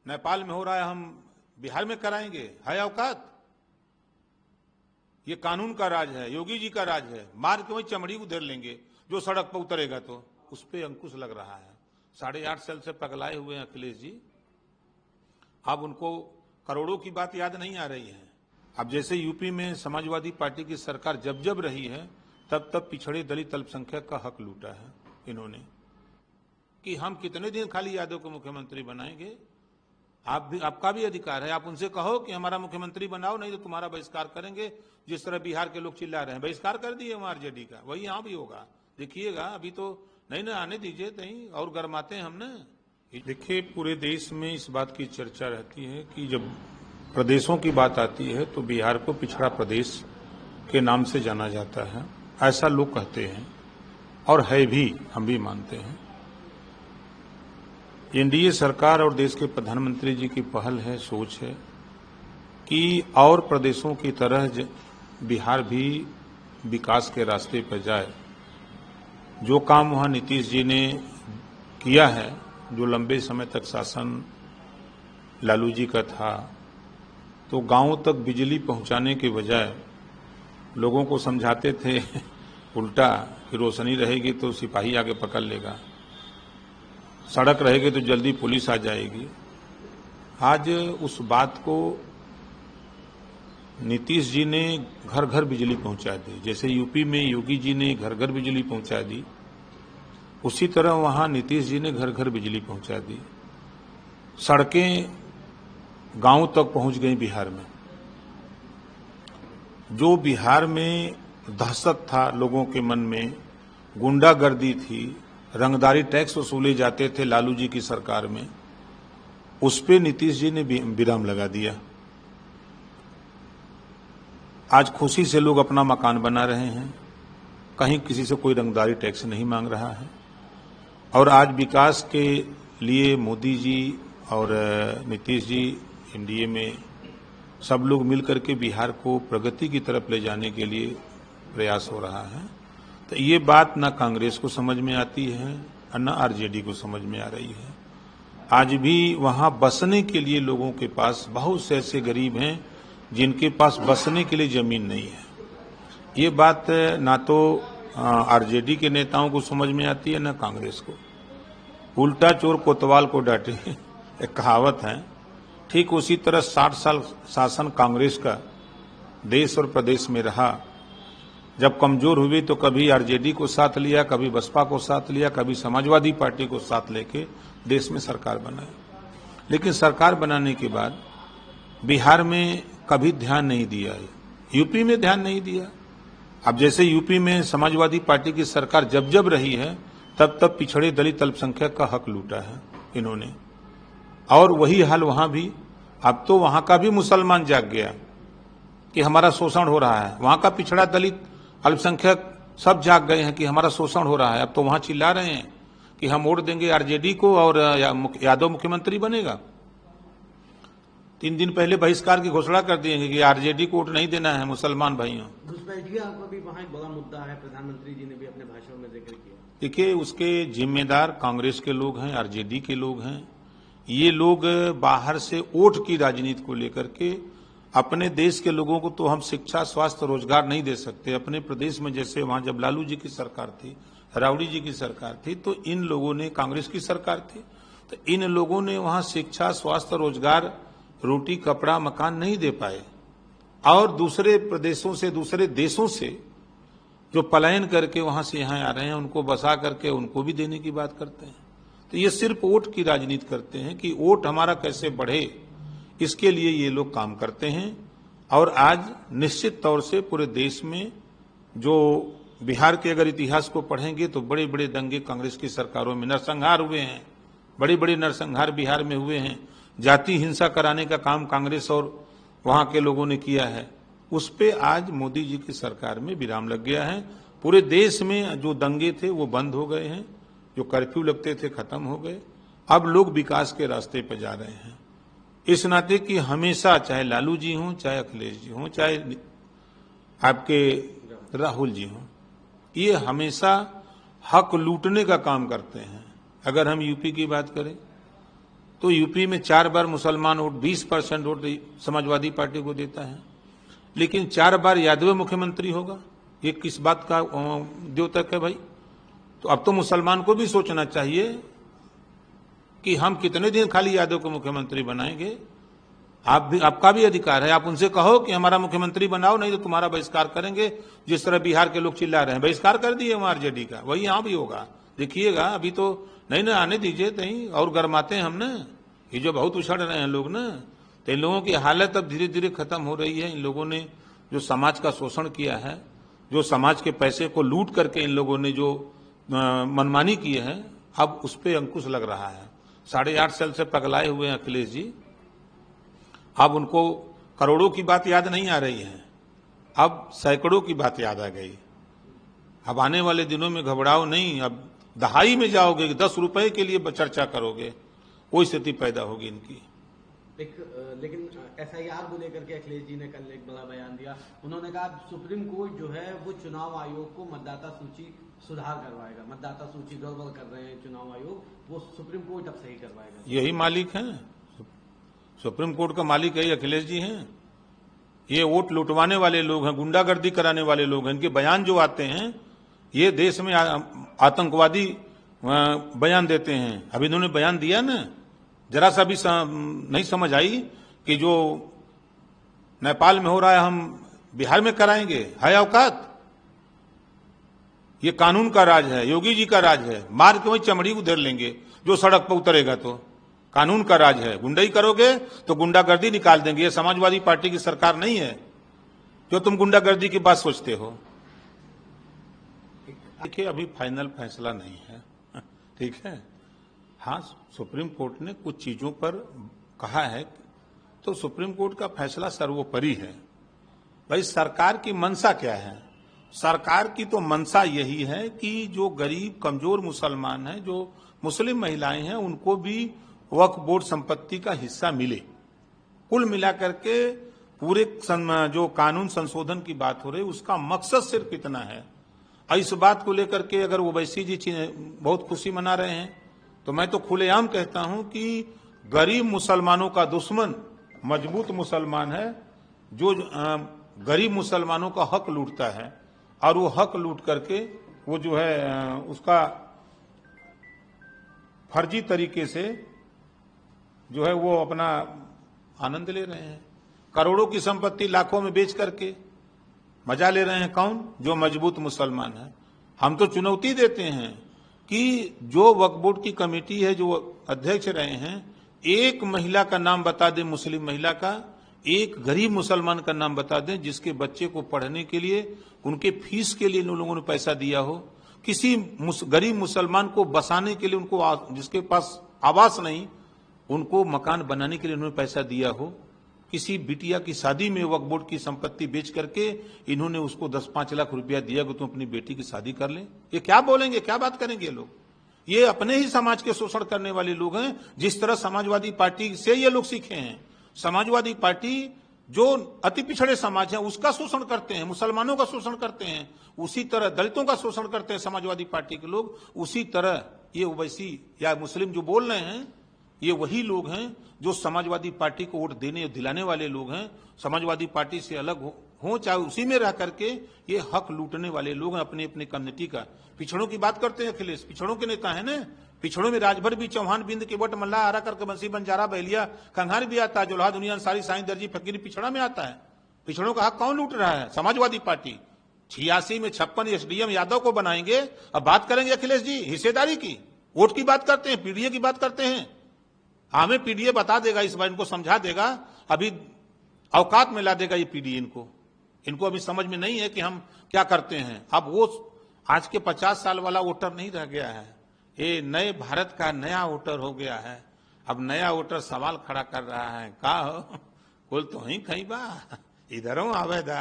नेपाल में हो रहा है हम बिहार में कराएंगे? है औकात? ये कानून का राज है, योगी जी का राज है। मार के वही चमड़ी उधेड़ लेंगे जो सड़क पर उतरेगा, तो उस पर अंकुश लग रहा है। 8.5 साल से पगलाए हुए हैं अखिलेश जी। अब उनको करोड़ों की बात याद नहीं आ रही है। अब जैसे यूपी में समाजवादी पार्टी की सरकार जब जब रही है, तब तब पिछड़े दलित अल्पसंख्यक का हक लूटा है इन्होंने, कि हम कितने दिन खाली यादव को मुख्यमंत्री बनाएंगे। आपका भी अधिकार है, आप उनसे कहो कि हमारा मुख्यमंत्री बनाओ, नहीं तो तुम्हारा बहिष्कार करेंगे। जिस तरह बिहार के लोग चिल्ला रहे हैं, बहिष्कार कर दिए वहां आरजेडी का, वही यहां भी होगा, देखिएगा। अभी तो नहीं ना आने दीजिए, कहीं और गरमाते हैं हमने। देखिए, पूरे देश में इस बात की चर्चा रहती है कि जब प्रदेशों की बात आती है तो बिहार को पिछड़ा प्रदेश के नाम से जाना जाता है, ऐसा लोग कहते हैं और है भी, हम भी मानते हैं। एनडीए सरकार और देश के प्रधानमंत्री जी की पहल है, सोच है कि और प्रदेशों की तरह बिहार भी विकास के रास्ते पर जाए। जो काम वहां नीतीश जी ने किया है, जो लंबे समय तक शासन लालू जी का था, तो गांवों तक बिजली पहुंचाने के बजाय लोगों को समझाते थे उल्टा कि रोशनी रहेगी तो सिपाही आगे पकड़ लेगा, सड़क रहेगी तो जल्दी पुलिस आ जाएगी। आज उस बात को नीतीश जी ने घर घर बिजली पहुंचा दी। जैसे यूपी में योगी जी ने घर घर बिजली पहुंचा दी, उसी तरह वहां नीतीश जी ने घर घर बिजली पहुंचा दी। सड़कें गांव तक पहुंच गई बिहार में। जो बिहार में दहशत था लोगों के मन में, गुंडागर्दी थी, रंगदारी टैक्स वसूले जाते थे लालू जी की सरकार में, उस पे नीतीश जी ने विराम लगा दिया। आज खुशी से लोग अपना मकान बना रहे हैं, कहीं किसी से कोई रंगदारी टैक्स नहीं मांग रहा है। और आज विकास के लिए मोदी जी और नीतीश जी, एनडीए में सब लोग मिलकर के बिहार को प्रगति की तरफ ले जाने के लिए प्रयास हो रहा है। तो ये बात न कांग्रेस को समझ में आती है और न आरजेडी को समझ में आ रही है। आज भी वहां बसने के लिए लोगों के पास बहुत से ऐसे गरीब हैं जिनके पास बसने के लिए जमीन नहीं है। ये बात ना तो आरजेडी के नेताओं को समझ में आती है, न कांग्रेस को। उल्टा चोर कोतवाल को डांटे, एक कहावत है। ठीक उसी तरह 60 साल शासन कांग्रेस का देश और प्रदेश में रहा। जब कमजोर हुई तो कभी आरजेडी को साथ लिया, कभी बसपा को साथ लिया, कभी समाजवादी पार्टी को साथ लेके देश में सरकार बनाई। लेकिन सरकार बनाने के बाद बिहार में कभी ध्यान नहीं दिया, यूपी में ध्यान नहीं दिया। अब जैसे यूपी में समाजवादी पार्टी की सरकार जब जब रही है, तब तब पिछड़े दलित अल्पसंख्यक का हक लूटा है इन्होंने, और वही हाल वहां भी। अब तो वहां का भी मुसलमान जाग गया कि हमारा शोषण हो रहा है। वहां का पिछड़ा दलित अल्पसंख्यक सब जाग गए हैं कि हमारा शोषण हो रहा है। अब तो वहां चिल्ला रहे हैं कि हम वोट देंगे आरजेडी को और यादव मुख्यमंत्री बनेगा। 3 दिन पहले बहिष्कार की घोषणा कर दिए कि आरजेडी को वोट नहीं देना है मुसलमान भाइयों। घुसपैठिया का भी वहां एक बड़ा मुद्दा है, प्रधानमंत्री जी ने भी अपने भाषण में जिक्र किया। देखिए, उसके जिम्मेदार कांग्रेस के लोग हैं, आरजेडी के लोग हैं। ये लोग बाहर से वोट की राजनीति को लेकर के अपने देश के लोगों को तो हम शिक्षा, स्वास्थ्य, रोजगार नहीं दे सकते। अपने प्रदेश में जैसे वहां जब लालू जी की सरकार थी, राबड़ी जी की सरकार थी, तो इन लोगों ने, कांग्रेस की सरकार थी, तो इन लोगों ने वहां शिक्षा, स्वास्थ्य, रोजगार, रोटी, कपड़ा, मकान नहीं दे पाए। और दूसरे प्रदेशों से, दूसरे देशों से जो पलायन करके वहां से यहां आ रहे हैं, उनको बसा करके उनको भी देने की बात करते हैं। तो ये सिर्फ वोट की राजनीति करते हैं कि वोट हमारा कैसे बढ़े, इसके लिए ये लोग काम करते हैं। और आज निश्चित तौर से पूरे देश में जो बिहार के अगर इतिहास को पढ़ेंगे तो बड़े बड़े दंगे कांग्रेस की सरकारों में, नरसंहार हुए हैं, बड़े बड़े नरसंहार बिहार में हुए हैं। जाति हिंसा कराने का काम कांग्रेस और वहां के लोगों ने किया है। उस पे आज मोदी जी की सरकार में विराम लग गया है। पूरे देश में जो दंगे थे वो बंद हो गए हैं, जो कर्फ्यू लगते थे खत्म हो गए। अब लोग विकास के रास्ते पर जा रहे हैं। इस नाते कि हमेशा, चाहे लालू जी हों, चाहे अखिलेश जी हों, चाहे आपके राहुल जी हों, ये हमेशा हक लूटने का काम करते हैं। अगर हम यूपी की बात करें तो यूपी में 4 बार मुसलमान वोट 20% वोट समाजवादी पार्टी को देता है, लेकिन 4 बार यादव मुख्यमंत्री होगा। ये किस बात का द्योतक है भाई? तो अब तो मुसलमान को भी सोचना चाहिए कि हम कितने दिन खाली यादव को मुख्यमंत्री बनाएंगे। आपका भी अधिकार है, आप उनसे कहो कि हमारा मुख्यमंत्री बनाओ, नहीं तो तुम्हारा बहिष्कार करेंगे। जिस तरह बिहार के लोग चिल्ला रहे हैं, बहिष्कार कर दिए वहां आरजेडी का, वही यहां भी होगा, देखिएगा। अभी तो नहीं ना आने दीजिए, कहीं और गरमाते हैं हम ना। ये जो बहुत उछल रहे हैं लोग ना, तो इन लोगों की हालत अब धीरे धीरे खत्म हो रही है। इन लोगों ने जो समाज का शोषण किया है, जो समाज के पैसे को लूट करके इन लोगों ने जो मनमानी की है, अब उस पर अंकुश लग रहा है। 8.5 साल से पगलाए हुए हैं अखिलेश जी। अब उनको करोड़ों की बात याद नहीं आ रही है, अब सैकड़ों की बात याद आ गई। अब आने वाले दिनों में घबराओ नहीं, अब दहाई में जाओगे, 10 रुपए के लिए चर्चा करोगे, वो स्थिति पैदा होगी इनकी। लेकिन एसआईआर को लेकर के अखिलेश जी ने कल एक बड़ा बयान दिया। उन्होंने कहा सुप्रीम कोर्ट जो है वो चुनाव आयोग को मतदाता सूची सुधार करवाएगा। मतदाता सूची गड़बड़ कर रहे हैं चुनाव आयोग, वो सुप्रीम कोर्ट अब सही करवाएगा। यही मालिक है, सुप्रीम कोर्ट का मालिक है अखिलेश जी हैं। ये वोट लुटवाने वाले लोग हैं, गुंडागर्दी कराने वाले लोग हैं। इनके बयान जो आते हैं, ये देश में आतंकवादी बयान देते हैं। अभी इन्होंने बयान दिया ना, जरा सा भी नहीं समझ आई कि जो नेपाल में हो रहा है हम बिहार में कराएंगे। है औकात? ये कानून का राज है, योगी जी का राज है। मार के वही चमड़ी उधेर लेंगे जो सड़क पर उतरेगा। तो कानून का राज है, गुंडाई करोगे तो गुंडागर्दी निकाल देंगे। ये समाजवादी पार्टी की सरकार नहीं है जो तुम गुंडागर्दी की बात सोचते हो। देखिए, अभी फाइनल फैसला नहीं है, ठीक है। हाँ, सुप्रीम कोर्ट ने कुछ चीजों पर कहा है, तो सुप्रीम कोर्ट का फैसला सर्वोपरि है। भाई, सरकार की मंशा क्या है? सरकार की तो मंशा यही है कि जो गरीब कमजोर मुसलमान हैं, जो मुस्लिम महिलाएं हैं, उनको भी वक्फ बोर्ड संपत्ति का हिस्सा मिले। कुल मिलाकर के पूरे जो कानून संशोधन की बात हो रही है, उसका मकसद सिर्फ इतना है। और इस बात को लेकर के अगर ओवैसी जी बहुत खुशी मना रहे हैं, तो मैं तो खुलेआम कहता हूं कि गरीब मुसलमानों का दुश्मन मजबूत मुसलमान है, जो गरीब मुसलमानों का हक लूटता है, और वो हक लूट करके वो जो है उसका फर्जी तरीके से जो है वो अपना आनंद ले रहे हैं। करोड़ों की संपत्ति लाखों में बेच करके मजा ले रहे हैं। कौन? जो मजबूत मुसलमान है। हम तो चुनौती देते हैं कि जो वक्फ बोर्ड की कमेटी है, जो अध्यक्ष रहे हैं, एक महिला का नाम बता दें, मुस्लिम महिला का, एक गरीब मुसलमान का नाम बता दें जिसके बच्चे को पढ़ने के लिए, उनके फीस के लिए इन लोगों ने पैसा दिया हो। किसी गरीब मुसलमान को बसाने के लिए, उनको जिसके पास आवास नहीं, उनको मकान बनाने के लिए उन्होंने पैसा दिया हो। किसी बिटिया की शादी में वक्फ बोर्ड की संपत्ति बेच करके इन्होंने उसको 10-5 लाख रुपया दिया कि तुम अपनी बेटी की शादी कर ले। ये क्या बोलेंगे, क्या बात करेंगे लोग? ये अपने ही समाज के शोषण करने वाले लोग हैं। जिस तरह समाजवादी पार्टी से ये लोग सीखे हैं, समाजवादी पार्टी जो अति पिछड़े समाज है उसका शोषण करते हैं, मुसलमानों का शोषण करते हैं, उसी तरह दलितों का शोषण करते हैं समाजवादी पार्टी के लोग। उसी तरह ये ओवैसी या मुस्लिम जो बोल रहे हैं, ये वही लोग हैं जो समाजवादी पार्टी को वोट देने और दिलाने वाले लोग हैं। समाजवादी पार्टी से अलग हो चाहे उसी में रह करके ये हक लूटने वाले लोग हैं अपने अपने कम्युनिटी का। पिछड़ों की बात करते हैं अखिलेश, पिछड़ों के नेता है ना। पिछड़ों में राजभर भी, चौहान, बिंद, केवट, मल्ला, आरा करके बंसी, बंजारा, बहलिया, कंघार भी आता है, जोल्हा, दुनिया, अंसारी, साईं, दर्जी, फकीर पिछड़ा में आता है। पिछड़ों का हक कौन लूट रहा है? समाजवादी पार्टी। 86 में 56 एसडीएम यादव को बनाएंगे। अब बात करेंगे अखिलेश जी हिस्सेदारी की, वोट की बात करते हैं, पीडीए की बात करते हैं। हमें पीडीए बता देगा इस बार, इनको समझा देगा, अभी औकात में ला देगा ये पीडीए। इनको अभी समझ में नहीं है कि हम क्या करते हैं। अब वो आज के 50 साल वाला वोटर नहीं रह गया है, ये नए भारत का नया वोटर हो गया है। अब नया वोटर सवाल खड़ा कर रहा है, का हो कुल तो ही खई बा, इधरों आवेदा।